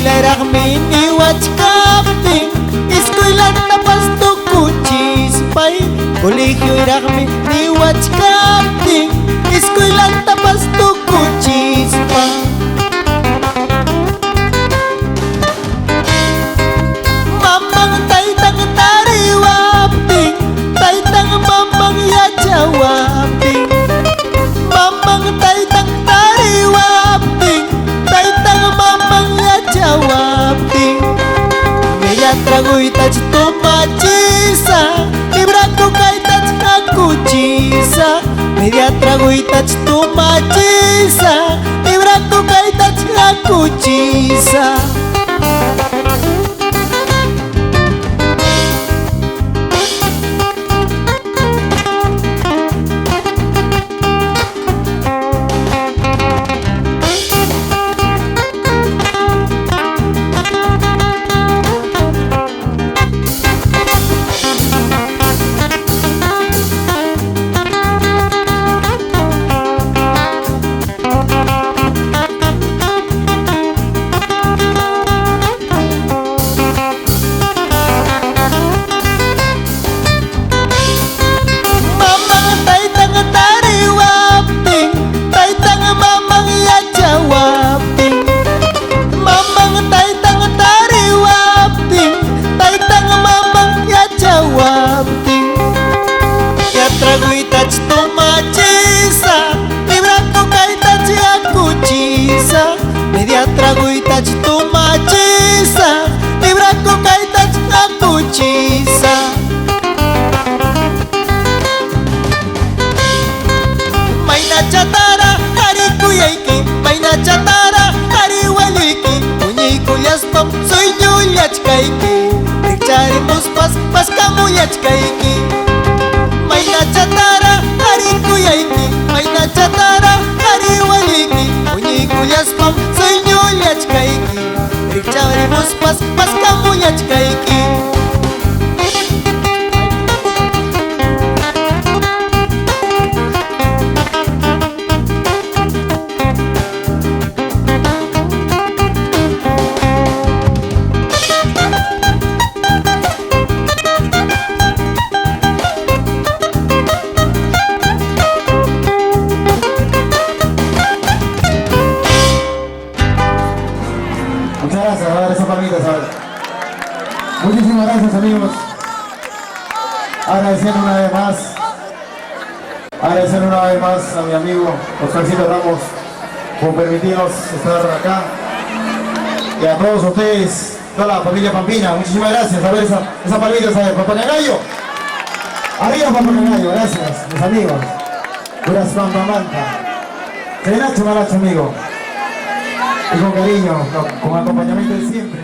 Pilayraqmi wachkaptin Iskuylanta pastukuchispay Colegioyraqmi wachkaptin Iskuylanta pastukuchispay Mamang taytang tariwaptin Taytang mamang yachawaptin Mamang taytang tariwaptin Taytang mamang yachawaptin Media tragoitach tomachisa Libraco kaitach hakuchisa Media tragoitach tomachisa Libraco kaitach hakuchisa Traguitach tomachisa Libraco kaitach hakuchisa Media traguitach tomachisa Libraco kaitach hakuchisa Mayna chatara harikuyaiki Mayna chatara hariwaliki Uñikulyaspam soy ñullachkayki Rikcharemos paskamullachkayki Mayna chatara harikuyaiki Mayna chatara hariwaliki Uñikulyaspam soy ñullachkayki Rikcharemos paskamullachkayki Muchas gracias, a ver esa palmita, ¿sabes? Muchísimas gracias, amigos. Agradecer una vez más a mi amigo Oscarcito Ramos por permitirnos estar acá. Y a todos ustedes, toda la familia Pampina, muchísimas gracias. A ver esa palmita, ¿sabes? Papagayo. Arriba, Papagayo, gracias, mis amigos. Puras Pampamanta. Serenacho Malacho, amigo. Y con cariño, con acompañamiento de siempre.